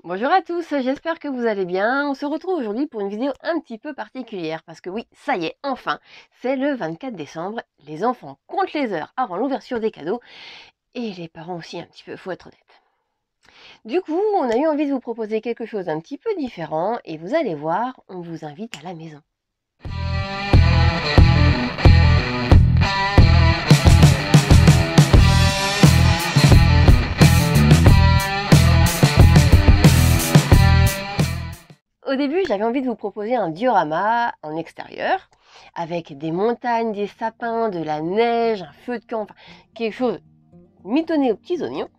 Bonjour à tous, j'espère que vous allez bien. On se retrouve aujourd'hui pour une vidéo un petit peu particulière parce que oui, ça y est, enfin, c'est le 24 décembre. Les enfants comptent les heures avant l'ouverture des cadeaux et les parents aussi un petit peu, faut être honnête. Du coup, on a eu envie de vous proposer quelque chose d'un petit peu différent et vous allez voir, on vous invite à la maison. Au début, j'avais envie de vous proposer un diorama en extérieur, avec des montagnes, des sapins, de la neige, un feu de camp, enfin, quelque chose mitonné aux petits oignons.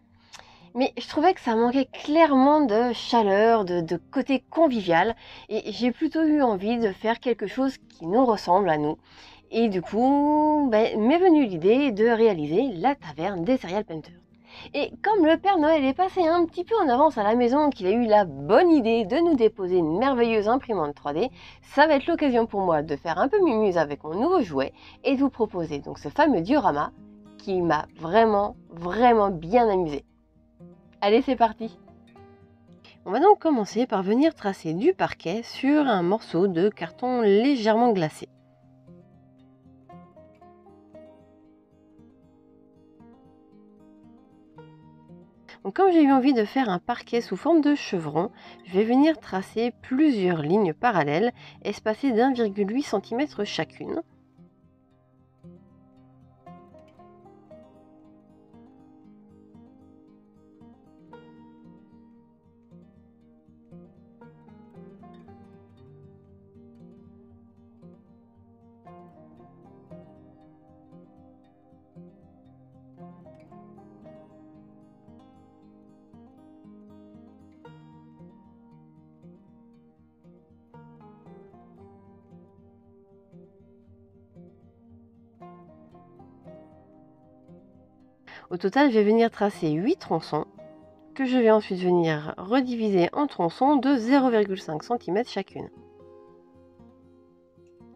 Mais je trouvais que ça manquait clairement de chaleur, de côté convivial, et j'ai plutôt eu envie de faire quelque chose qui nous ressemble à nous. Et du coup, m'est venue l'idée de réaliser la taverne des Serial Painters. Et comme le Père Noël est passé un petit peu en avance à la maison, qu'il a eu la bonne idée de nous déposer une merveilleuse imprimante 3D, ça va être l'occasion pour moi de faire un peu mumuse avec mon nouveau jouet et de vous proposer donc ce fameux diorama qui m'a vraiment bien amusé. Allez, c'est parti! On va donc commencer par venir tracer du parquet sur un morceau de carton légèrement glacé. Donc, comme j'ai eu envie de faire un parquet sous forme de chevron, je vais venir tracer plusieurs lignes parallèles espacées d'1,8 cm chacune. Au total, je vais venir tracer 8 tronçons que je vais ensuite venir rediviser en tronçons de 0,5 cm chacune.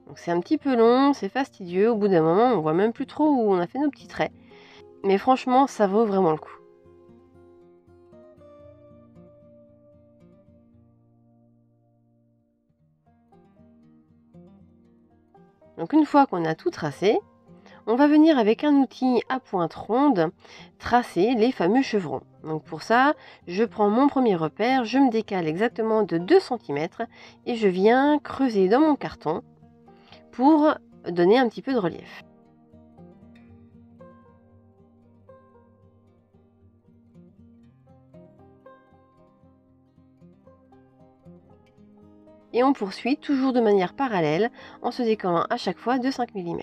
Donc c'est un petit peu long, c'est fastidieux, au bout d'un moment on voit même plus trop où on a fait nos petits traits. Mais franchement, ça vaut vraiment le coup. Donc une fois qu'on a tout tracé, on va venir avec un outil à pointe ronde tracer les fameux chevrons. Donc pour ça, je prends mon premier repère, je me décale exactement de 2 cm et je viens creuser dans mon carton pour donner un petit peu de relief. Et on poursuit toujours de manière parallèle en se décalant à chaque fois de 5 mm.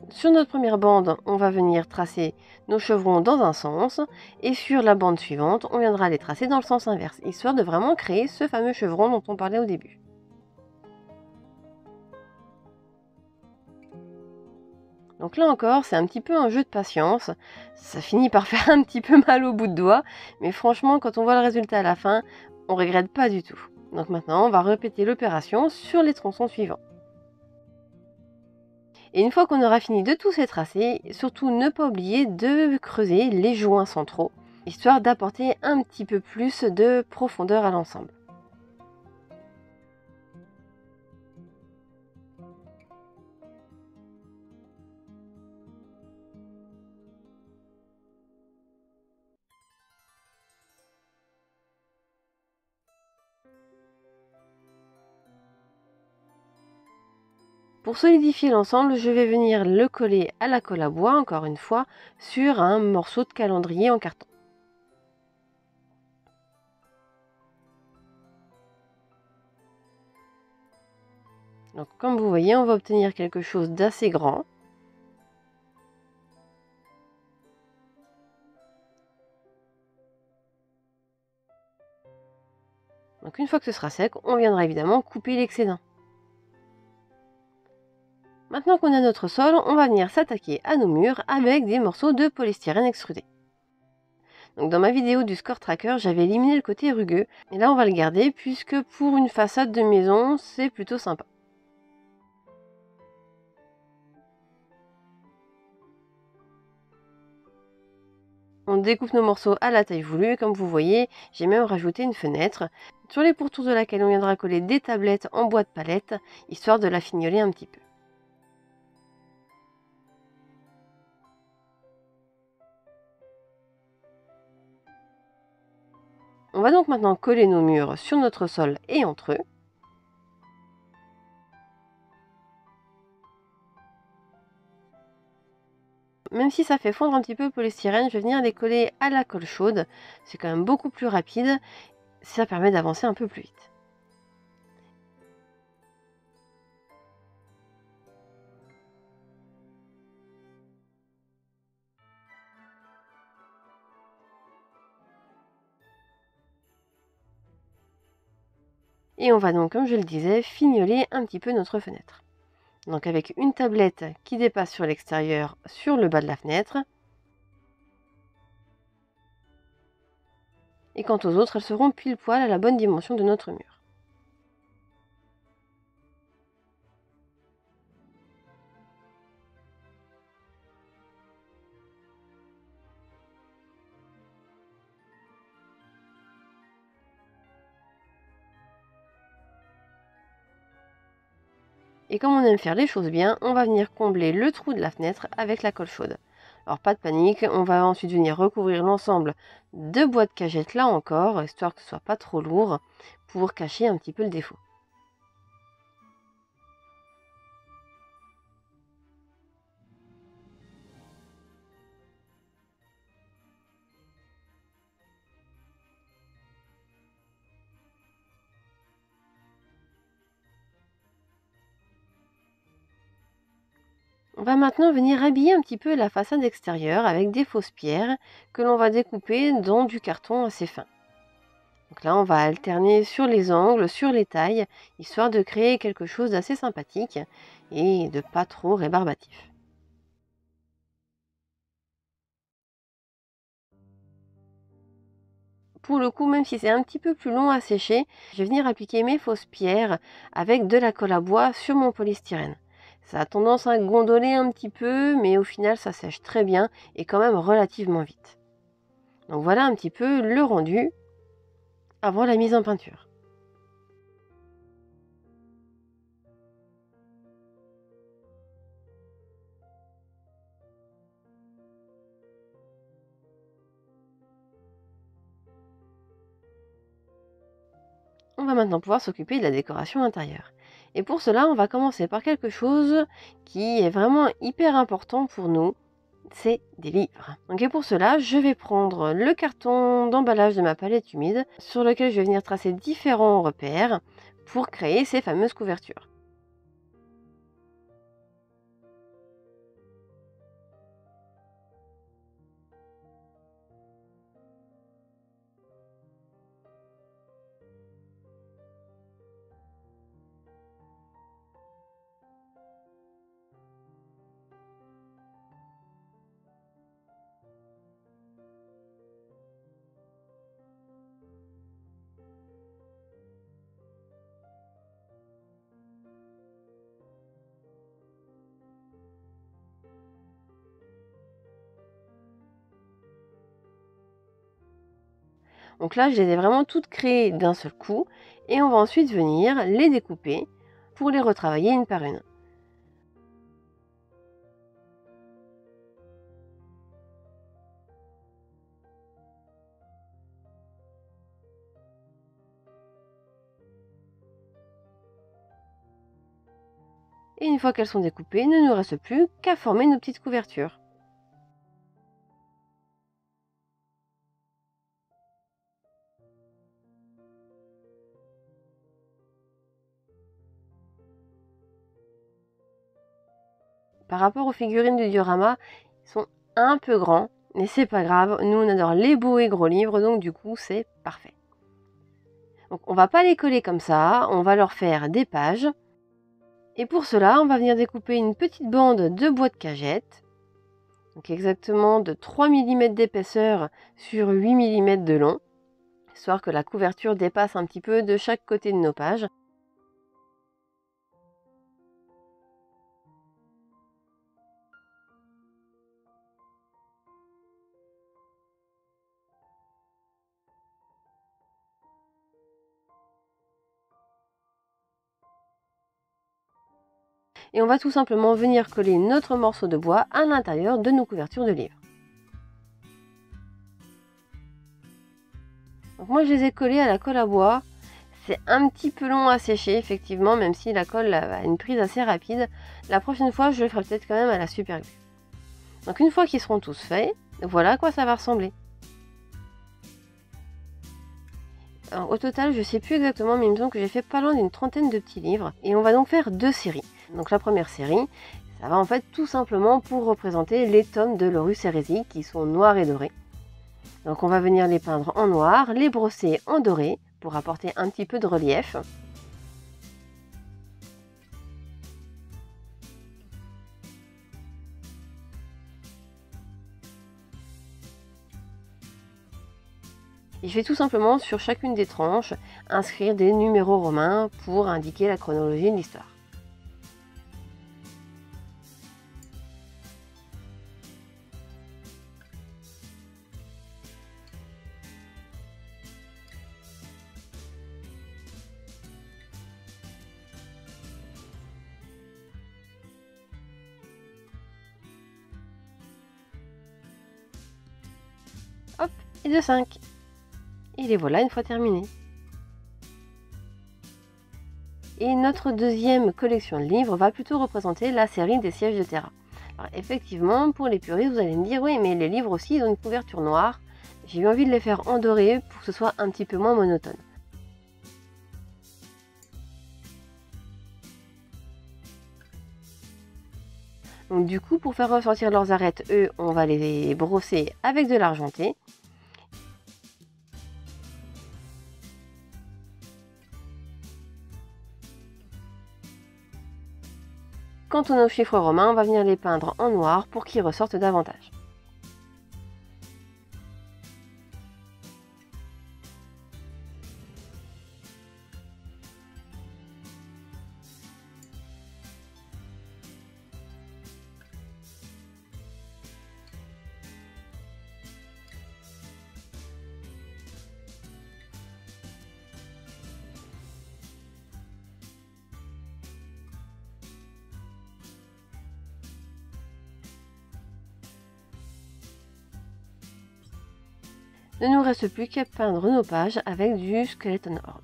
Sur notre première bande, on va venir tracer nos chevrons dans un sens et sur la bande suivante, on viendra les tracer dans le sens inverse, histoire de vraiment créer ce fameux chevron dont on parlait au début. Donc là encore, c'est un petit peu un jeu de patience, ça finit par faire un petit peu mal au bout de doigt, mais franchement, quand on voit le résultat à la fin, on regrette pas du tout. Donc maintenant, on va répéter l'opération sur les tronçons suivants. Et une fois qu'on aura fini de tous ces tracés, surtout ne pas oublier de creuser les joints centraux, histoire d'apporter un petit peu plus de profondeur à l'ensemble. Pour solidifier l'ensemble, je vais venir le coller à la colle à bois, encore une fois, sur un morceau de calendrier en carton. Donc comme vous voyez, on va obtenir quelque chose d'assez grand. Donc une fois que ce sera sec, on viendra évidemment couper l'excédent. Maintenant qu'on a notre sol, on va venir s'attaquer à nos murs avec des morceaux de polystyrène extrudé. Donc dans ma vidéo du score tracker, j'avais éliminé le côté rugueux, et là on va le garder puisque pour une façade de maison, c'est plutôt sympa. On découpe nos morceaux à la taille voulue. Comme vous voyez, j'ai même rajouté une fenêtre sur les pourtours de laquelle on viendra coller des tablettes en bois de palette, histoire de la fignoler un petit peu. On va donc maintenant coller nos murs sur notre sol et entre eux. Même si ça fait fondre un petit peu le polystyrène, je vais venir les coller à la colle chaude. C'est quand même beaucoup plus rapide. Ça permet d'avancer un peu plus vite. Et on va donc, comme je le disais, fignoler un petit peu notre fenêtre. Donc avec une tablette qui dépasse sur l'extérieur, sur le bas de la fenêtre. Et quant aux autres, elles seront pile poil à la bonne dimension de notre mur. Et comme on aime faire les choses bien, on va venir combler le trou de la fenêtre avec la colle chaude. Alors pas de panique, on va ensuite venir recouvrir l'ensemble de bois de cagette là encore, histoire que ce soit pas trop lourd, pour cacher un petit peu le défaut. On va maintenant venir habiller un petit peu la façade extérieure avec des fausses pierres que l'on va découper dans du carton assez fin. Donc là, on va alterner sur les angles, sur les tailles, histoire de créer quelque chose d'assez sympathique et de pas trop rébarbatif. Pour le coup, même si c'est un petit peu plus long à sécher, je vais venir appliquer mes fausses pierres avec de la colle à bois sur mon polystyrène. Ça a tendance à gondoler un petit peu, mais au final, ça sèche très bien et quand même relativement vite. Donc voilà un petit peu le rendu avant la mise en peinture. On va maintenant pouvoir s'occuper de la décoration intérieure. Et pour cela, on va commencer par quelque chose qui est vraiment hyper important pour nous, c'est des livres. Donc et pour cela, je vais prendre le carton d'emballage de ma palette humide sur lequel je vais venir tracer différents repères pour créer ces fameuses couvertures. Donc là, je les ai vraiment toutes créées d'un seul coup et on va ensuite venir les découper pour les retravailler une par une. Et une fois qu'elles sont découpées, il ne nous reste plus qu'à former nos petites couvertures. Par rapport aux figurines du diorama, ils sont un peu grands, mais c'est pas grave. Nous, on adore les beaux et gros livres, donc du coup, c'est parfait. Donc, on va pas les coller comme ça, on va leur faire des pages. Et pour cela, on va venir découper une petite bande de bois de cagette, donc exactement de 3 mm d'épaisseur sur 8 mm de long, histoire que la couverture dépasse un petit peu de chaque côté de nos pages. Et on va tout simplement venir coller notre morceau de bois à l'intérieur de nos couvertures de livres. Donc moi je les ai collés à la colle à bois. C'est un petit peu long à sécher effectivement, même si la colle a une prise assez rapide. La prochaine fois je le ferai peut-être quand même à la super glue. Donc une fois qu'ils seront tous faits, voilà à quoi ça va ressembler. Alors, au total, je sais plus exactement, mais il me semble que j'ai fait pas loin d'une trentaine de petits livres. Et on va donc faire 2 séries. Donc la première série, ça va en fait tout simplement pour représenter les tomes de l'Horus Heresy qui sont noirs et dorés. Donc on va venir les peindre en noir, les brosser en doré pour apporter un petit peu de relief. Et je vais tout simplement sur chacune des tranches inscrire des numéros romains pour indiquer la chronologie de l'histoire. Hop, et de 5. Et les voilà une fois terminés. Et notre deuxième collection de livres va plutôt représenter la série des sièges de Terra. Alors effectivement, pour les puristes, vous allez me dire, oui, mais les livres aussi, ils ont une couverture noire. J'ai eu envie de les faire en doré pour que ce soit un petit peu moins monotone. Donc du coup, pour faire ressortir leurs arêtes, eux, on va les brosser avec de l'argenté. Quant aux 9 chiffres romains, on va venir les peindre en noir pour qu'ils ressortent davantage. Ne nous reste plus qu'à peindre nos pages avec du Skeleton Horde.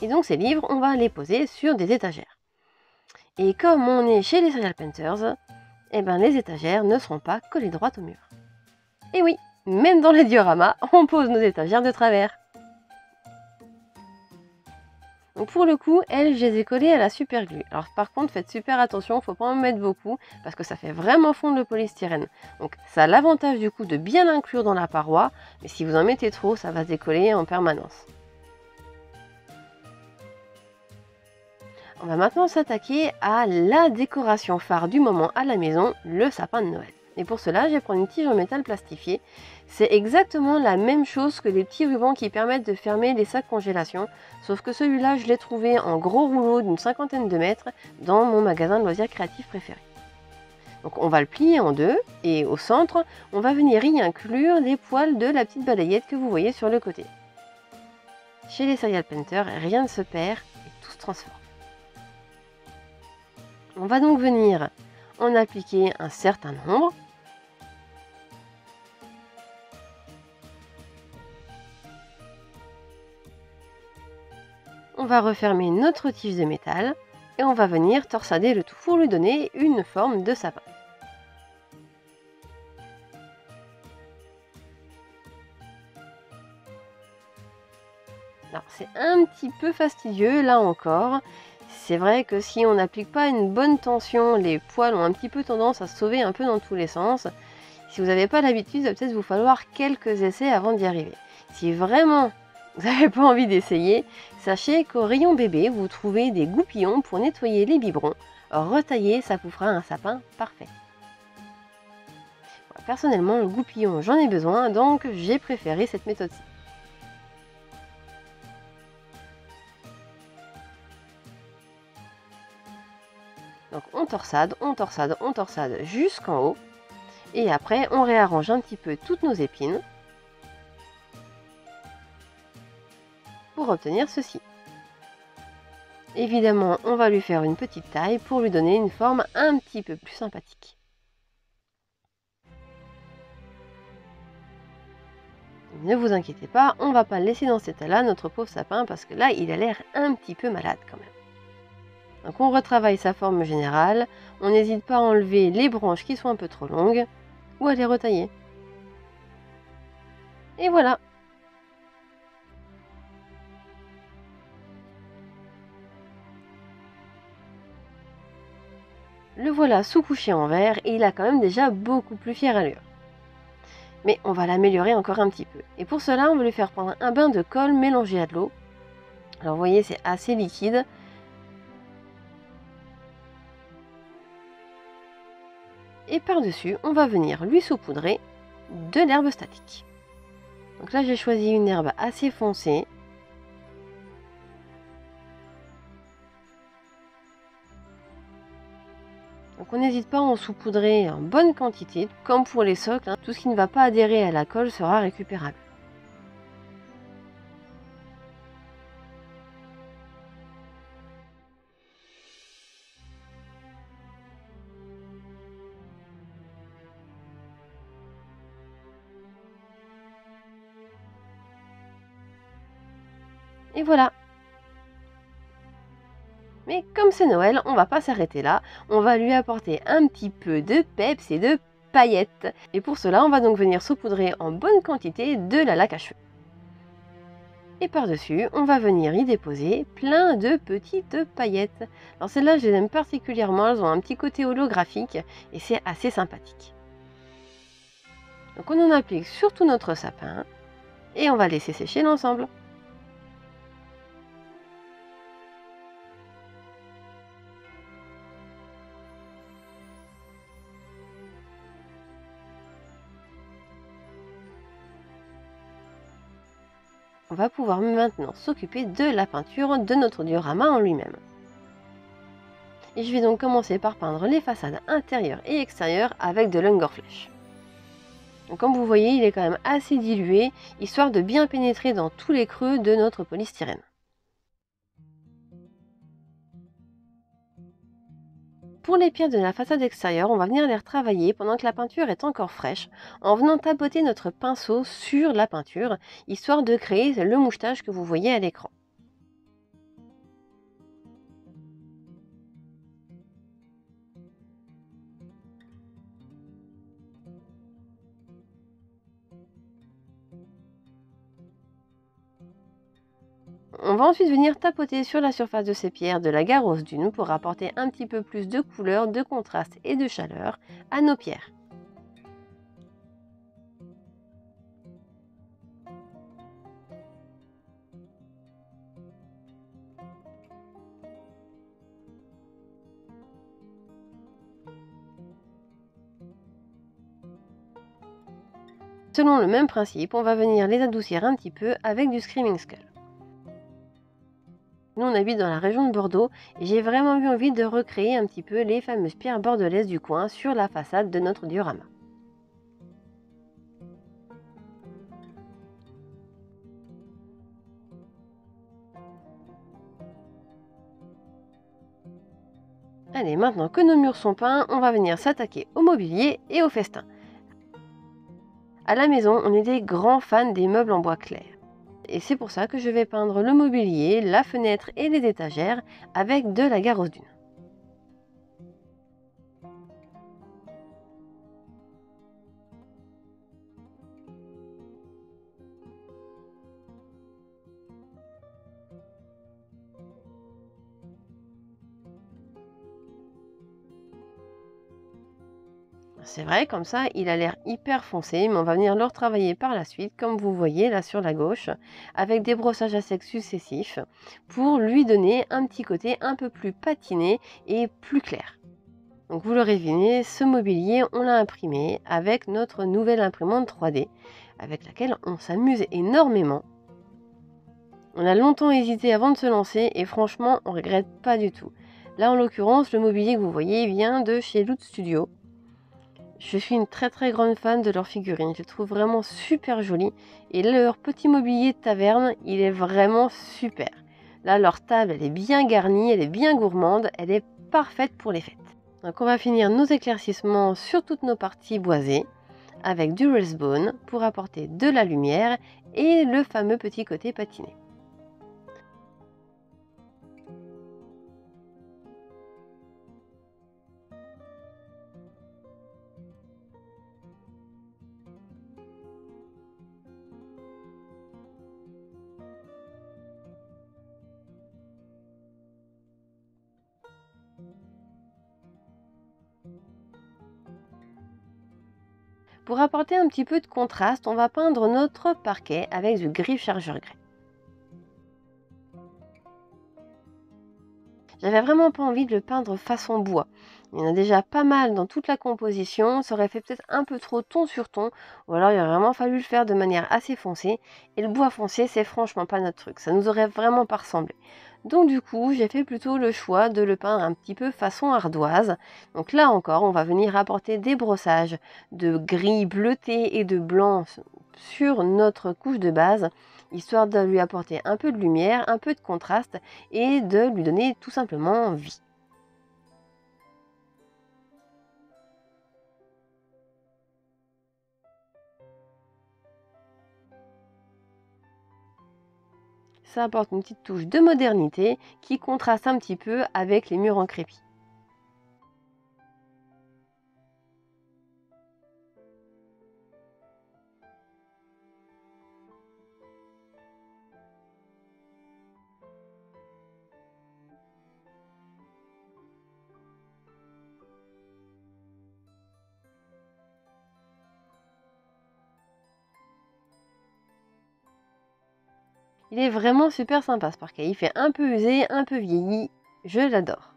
Et donc ces livres, on va les poser sur des étagères. Et comme on est chez les Serial Painters, eh ben les étagères ne seront pas collées droites au mur. Et oui, même dans les dioramas, on pose nos étagères de travers. Donc pour le coup, elles, je les ai collées à la super glue. Alors par contre, faites super attention, il ne faut pas en mettre beaucoup parce que ça fait vraiment fondre le polystyrène. Donc ça a l'avantage du coup de bien l'inclure dans la paroi, mais si vous en mettez trop, ça va se décoller en permanence. On va maintenant s'attaquer à la décoration phare du moment à la maison, le sapin de Noël. Et pour cela, je vais prendre une tige en métal plastifié. C'est exactement la même chose que les petits rubans qui permettent de fermer les sacs congélation, sauf que celui-là, je l'ai trouvé en gros rouleau d'une 50aine de mètres dans mon magasin de loisirs créatifs préféré. Donc on va le plier en deux, et au centre, on va venir y inclure les poils de la petite balayette que vous voyez sur le côté. Chez les Serial Painters, rien ne se perd et tout se transforme. On va donc venir en appliquer un certain nombre. On va refermer notre tige de métal et on va venir torsader le tout pour lui donner une forme de sapin. Alors c'est un petit peu fastidieux là encore. C'est vrai que si on n'applique pas une bonne tension, les poils ont un petit peu tendance à se sauver un peu dans tous les sens. Si vous n'avez pas l'habitude, il va peut-être vous falloir quelques essais avant d'y arriver. Si vraiment vous n'avez pas envie d'essayer, sachez qu'au rayon bébé, vous trouvez des goupillons pour nettoyer les biberons. Retailler, ça vous fera un sapin parfait. Personnellement, le goupillon, j'en ai besoin, donc j'ai préféré cette méthode-ci. Donc on torsade, on torsade, on torsade jusqu'en haut. Et après, on réarrange un petit peu toutes nos épines. pour obtenir ceci. Évidemment, on va lui faire une petite taille pour lui donner une forme un petit peu plus sympathique. Ne vous inquiétez pas, on ne va pas laisser dans cet état-là notre pauvre sapin parce que là, il a l'air un petit peu malade quand même. Donc on retravaille sa forme générale, on n'hésite pas à enlever les branches qui sont un peu trop longues ou à les retailler. Et voilà! Le voilà sous-couché en verre et il a quand même déjà beaucoup plus fière allure. Mais on va l'améliorer encore un petit peu. Et pour cela, on va lui faire prendre un bain de colle mélangé à de l'eau. Alors vous voyez, c'est assez liquide. Et par-dessus, on va venir lui saupoudrer de l'herbe statique. Donc là, j'ai choisi une herbe assez foncée. Donc on n'hésite pas à en saupoudrer en bonne quantité, comme pour les socles, hein. Tout ce qui ne va pas adhérer à la colle sera récupérable. Et voilà! Mais comme c'est Noël, on va pas s'arrêter là, on va lui apporter un petit peu de peps et de paillettes. Et pour cela, on va donc venir saupoudrer en bonne quantité de la laque à cheveux. Et par-dessus, on va venir y déposer plein de petites paillettes. Alors celles-là, je les aime particulièrement, elles ont un petit côté holographique et c'est assez sympathique. Donc on en applique sur tout notre sapin et on va laisser sécher l'ensemble. On va pouvoir maintenant s'occuper de la peinture de notre diorama en lui-même. Et je vais donc commencer par peindre les façades intérieures et extérieures avec de l'Ungerfläche. Donc comme vous voyez, il est quand même assez dilué, histoire de bien pénétrer dans tous les creux de notre polystyrène. Pour les pierres de la façade extérieure, on va venir les retravailler pendant que la peinture est encore fraîche, en venant tapoter notre pinceau sur la peinture, histoire de créer le mouchetage que vous voyez à l'écran. On va ensuite venir tapoter sur la surface de ces pierres de la Garros Dune pour apporter un petit peu plus de couleur, de contraste et de chaleur à nos pierres. Selon le même principe, on va venir les adoucir un petit peu avec du Screaming Skull. Nous, on habite dans la région de Bordeaux et j'ai vraiment eu envie de recréer un petit peu les fameuses pierres bordelaises du coin sur la façade de notre diorama. Allez, maintenant que nos murs sont peints, on va venir s'attaquer au mobilier et au festin. À la maison, on est des grands fans des meubles en bois clair. Et c'est pour ça que je vais peindre le mobilier, la fenêtre et les étagères avec de la Garros Dune. C'est vrai, comme ça, il a l'air hyper foncé, mais on va venir le retravailler par la suite, comme vous voyez là sur la gauche, avec des brossages à sec successifs, pour lui donner un petit côté un peu plus patiné et plus clair. Donc vous l'aurez deviné, ce mobilier, on l'a imprimé avec notre nouvelle imprimante 3D, avec laquelle on s'amuse énormément. On a longtemps hésité avant de se lancer et franchement, on regrette pas du tout. Là, en l'occurrence, le mobilier que vous voyez vient de chez Loot Studio. Je suis une très grande fan de leurs figurines, je les trouve vraiment super jolies. Et leur petit mobilier de taverne, il est vraiment super. Là, leur table, elle est bien garnie, elle est bien gourmande, elle est parfaite pour les fêtes. Donc on va finir nos éclaircissements sur toutes nos parties boisées avec du Railsbone pour apporter de la lumière et le fameux petit côté patiné. Pour apporter un petit peu de contraste, on va peindre notre parquet avec du gris chargeur grès. J'avais vraiment pas envie de le peindre façon bois. Il y en a déjà pas mal dans toute la composition, ça aurait fait peut-être un peu trop ton sur ton, ou alors il aurait vraiment fallu le faire de manière assez foncée. Et le bois foncé, c'est franchement pas notre truc, ça nous aurait vraiment pas ressemblé. Donc du coup, j'ai fait plutôt le choix de le peindre un petit peu façon ardoise. Donc là encore, on va venir apporter des brossages de gris bleuté et de blanc sur notre couche de base, histoire de lui apporter un peu de lumière, un peu de contraste et de lui donner tout simplement vie. Ça apporte une petite touche de modernité qui contraste un petit peu avec les murs en crépi. Il est vraiment super sympa ce parquet, il fait un peu usé, un peu vieilli, je l'adore.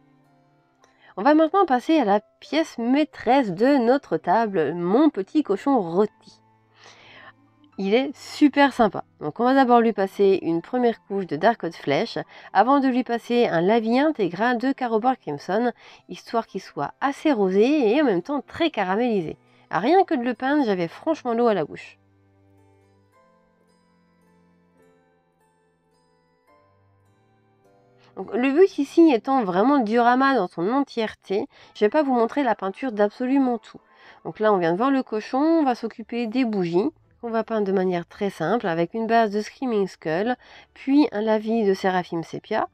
On va maintenant passer à la pièce maîtresse de notre table, mon petit cochon rôti. Il est super sympa. Donc on va d'abord lui passer une première couche de Dark Hot Flèche avant de lui passer un lavis intégral de Carrobar Crimson, histoire qu'il soit assez rosé et en même temps très caramélisé. Rien que de le peindre, j'avais franchement l'eau à la bouche. Donc, le but ici étant vraiment le diorama dans son entièreté, je ne vais pas vous montrer la peinture d'absolument tout. Donc là on vient de voir le cochon, on va s'occuper des bougies. On va peindre de manière très simple avec une base de Screaming Skull, puis un lavis de Seraphim Sepia.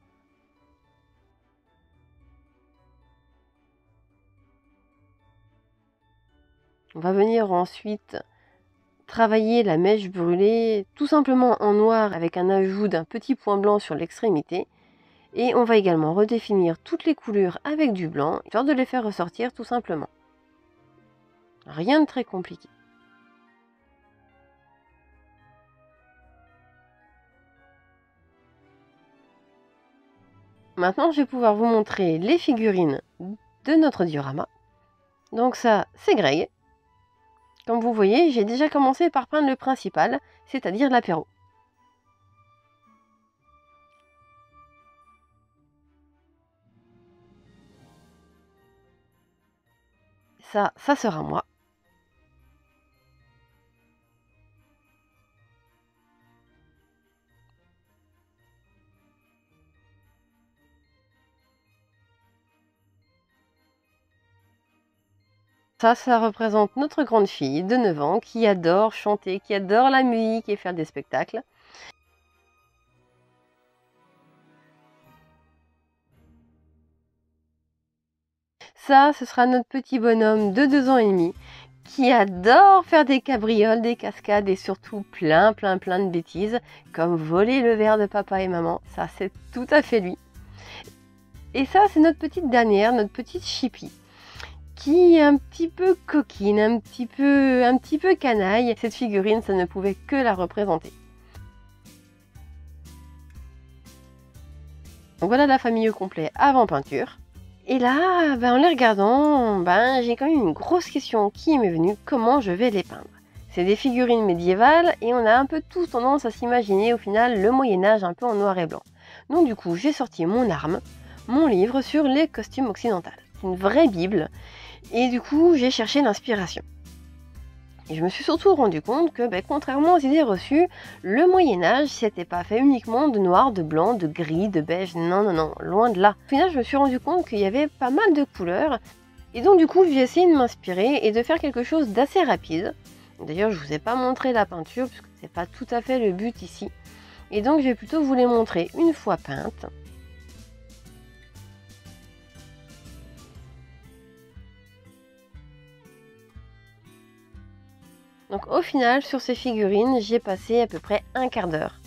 On va venir ensuite travailler la mèche brûlée tout simplement en noir avec un ajout d'un petit point blanc sur l'extrémité. Et on va également redéfinir toutes les couleurs avec du blanc, histoire de les faire ressortir tout simplement. Rien de très compliqué. Maintenant, je vais pouvoir vous montrer les figurines de notre diorama. Donc ça, c'est Greg. Comme vous voyez, j'ai déjà commencé par peindre le principal, c'est-à-dire l'apéro. Ça sera moi. Ça représente notre grande fille de 9 ans qui adore chanter, qui adore la musique et faire des spectacles. Ça, ce sera notre petit bonhomme de 2 ans et demi qui adore faire des cabrioles, des cascades et surtout plein de bêtises, comme voler le verre de papa et maman. Ça, c'est tout à fait lui. Et ça, c'est notre petite dernière, notre petite Chippy, qui est un petit peu coquine, un petit peu canaille. Cette figurine, ça ne pouvait que la représenter. Donc voilà la famille au complet avant peinture. Et là, en les regardant, j'ai quand même une grosse question qui m'est venue, comment je vais les peindre? C'est des figurines médiévales et on a un peu tous tendance à s'imaginer au final le Moyen-Âge un peu en noir et blanc. Donc du coup, j'ai sorti mon arme, mon livre sur les costumes occidentaux. C'est une vraie bible. Et du coup, j'ai cherché l'inspiration. Et je me suis surtout rendu compte que, contrairement aux idées reçues, le Moyen-Âge, c'était pas fait uniquement de noir, de blanc, de gris, de beige. Non, non, non, loin de là. Au final, je me suis rendu compte qu'il y avait pas mal de couleurs. Et donc, du coup, j'ai essayé de m'inspirer et de faire quelque chose d'assez rapide. D'ailleurs, je vous ai pas montré la peinture, puisque c'est pas tout à fait le but ici. Et donc, je vais plutôt vous les montrer une fois peintes. Donc au final, sur ces figurines, j'ai passé à peu près un quart d'heure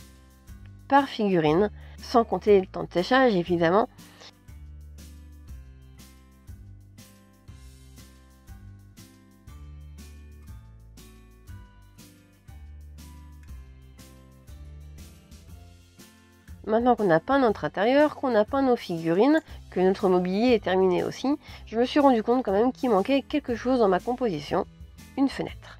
par figurine, sans compter le temps de séchage évidemment. Maintenant qu'on a peint notre intérieur, qu'on a peint nos figurines, que notre mobilier est terminé aussi, je me suis rendu compte quand même qu'il manquait quelque chose dans ma composition, une fenêtre.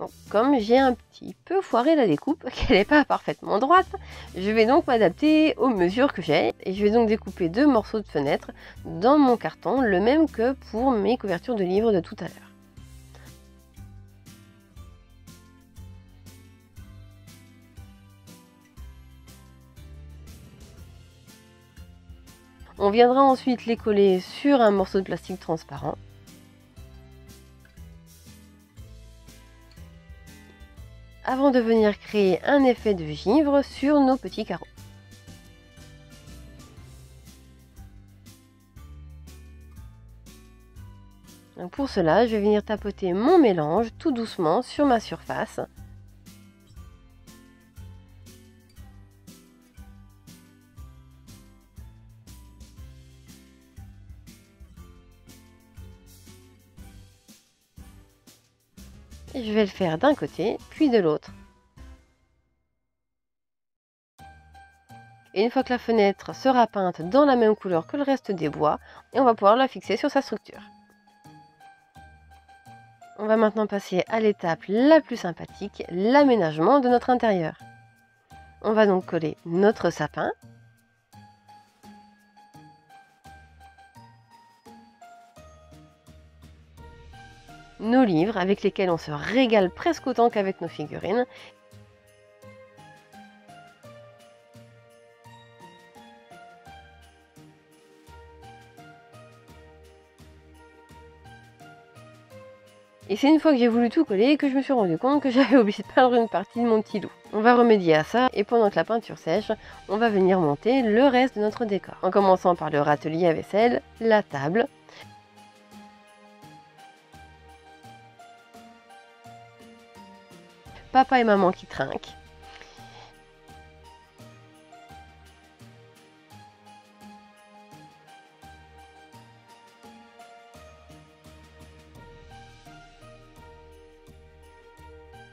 Bon, comme j'ai un petit peu foiré la découpe, qu'elle n'est pas parfaitement droite, je vais donc m'adapter aux mesures que j'ai et je vais donc découper 2 morceaux de fenêtre dans mon carton, le même que pour mes couvertures de livres de tout à l'heure. On viendra ensuite les coller sur un morceau de plastique transparent. Avant de venir créer un effet de givre sur nos petits carreaux. Donc pour cela, je vais venir tapoter mon mélange tout doucement sur ma surface. Et je vais le faire d'un côté, puis de l'autre. Et une fois que la fenêtre sera peinte dans la même couleur que le reste des bois, on va pouvoir la fixer sur sa structure. On va maintenant passer à l'étape la plus sympathique, l'aménagement de notre intérieur. On va donc coller notre sapin. Nos livres avec lesquels on se régale presque autant qu'avec nos figurines. Et c'est une fois que j'ai voulu tout coller que je me suis rendu compte que j'avais oublié de peindre une partie de mon petit loup. On va remédier à ça et pendant que la peinture sèche, on va venir monter le reste de notre décor. En commençant par le râtelier à vaisselle, la table, papa et maman qui trinquent,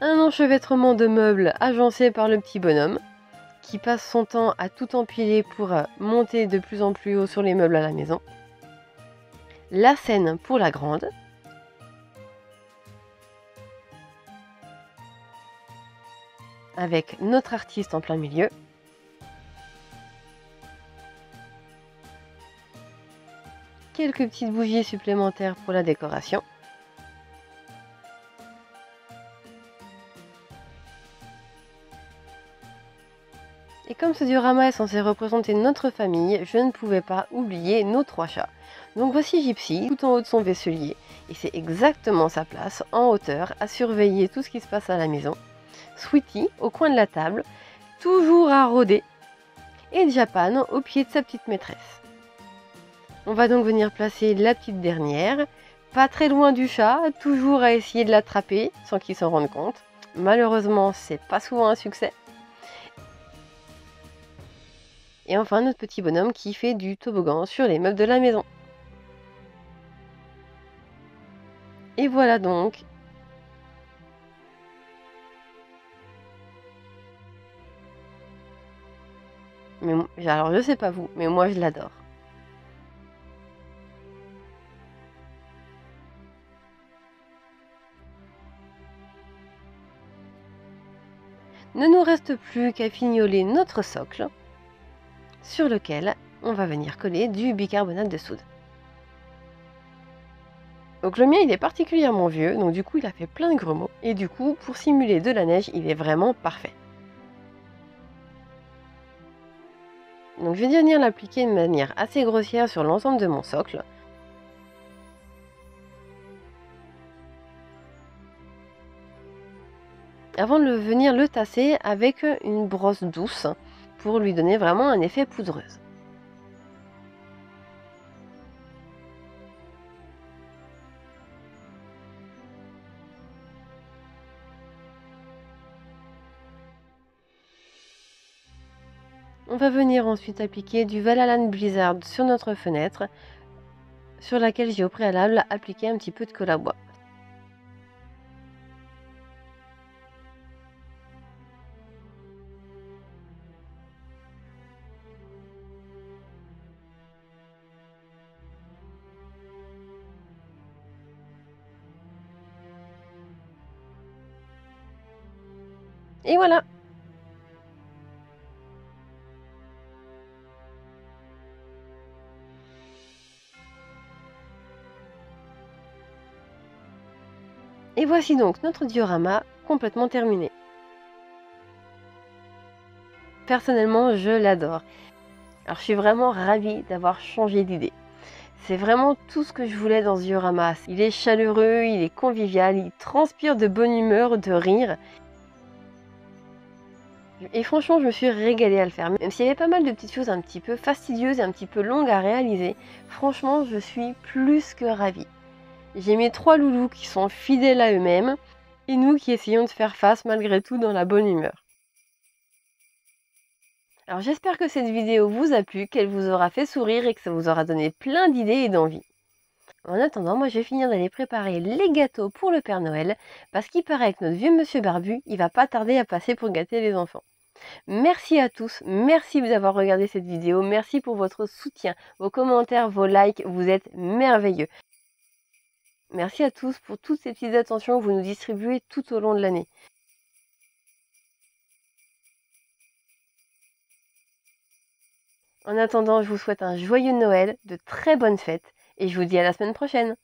un enchevêtrement de meubles agencé par le petit bonhomme qui passe son temps à tout empiler pour monter de plus en plus haut sur les meubles à la maison. La scène pour la grande. Avec notre artiste en plein milieu. Quelques petites bougies supplémentaires pour la décoration. Et comme ce diorama est censé représenter notre famille, je ne pouvais pas oublier nos 3 chats. Donc voici Gypsy, tout en haut de son vaisselier, et c'est exactement sa place, en hauteur, à surveiller tout ce qui se passe à la maison. Sweetie, au coin de la table, toujours à rôder, et Japan, au pied de sa petite maîtresse. On va donc venir placer la petite dernière, pas très loin du chat, toujours à essayer de l'attraper, sans qu'il s'en rende compte. Malheureusement, c'est pas souvent un succès. Et enfin, notre petit bonhomme qui fait du toboggan sur les meubles de la maison. Et voilà donc. Mais, alors je sais pas vous, mais moi je l'adore. Ne nous reste plus qu'à fignoler notre socle, sur lequel on va venir coller du bicarbonate de soude. Donc le mien il est particulièrement vieux, donc du coup il a fait plein de grumeaux. Et du coup pour simuler de la neige il est vraiment parfait. Donc je vais venir l'appliquer de manière assez grossière sur l'ensemble de mon socle. Avant de venir le tasser avec une brosse douce pour lui donner vraiment un effet poudreuse. On va venir ensuite appliquer du Valhalla Blizzard sur notre fenêtre, sur laquelle j'ai au préalable appliqué un petit peu de colle à bois. Et voilà! Et voici donc notre diorama complètement terminé. Personnellement, je l'adore. Alors je suis vraiment ravie d'avoir changé d'idée. C'est vraiment tout ce que je voulais dans ce diorama. Il est chaleureux, il est convivial, il transpire de bonne humeur, de rire. Et franchement, je me suis régalée à le faire. Même s'il y avait pas mal de petites choses un petit peu fastidieuses et un petit peu longues à réaliser, franchement, je suis plus que ravie. J'ai mes 3 loulous qui sont fidèles à eux-mêmes et nous qui essayons de faire face malgré tout dans la bonne humeur. Alors j'espère que cette vidéo vous a plu, qu'elle vous aura fait sourire et que ça vous aura donné plein d'idées et d'envie. En attendant, moi je vais finir d'aller préparer les gâteaux pour le Père Noël parce qu'il paraît que notre vieux monsieur barbu, il va pas tarder à passer pour gâter les enfants. Merci à tous, merci d'avoir regardé cette vidéo, merci pour votre soutien, vos commentaires, vos likes, vous êtes merveilleux. Merci à tous pour toutes ces petites attentions que vous nous distribuez tout au long de l'année. En attendant, je vous souhaite un joyeux Noël, de très bonnes fêtes, et je vous dis à la semaine prochaine.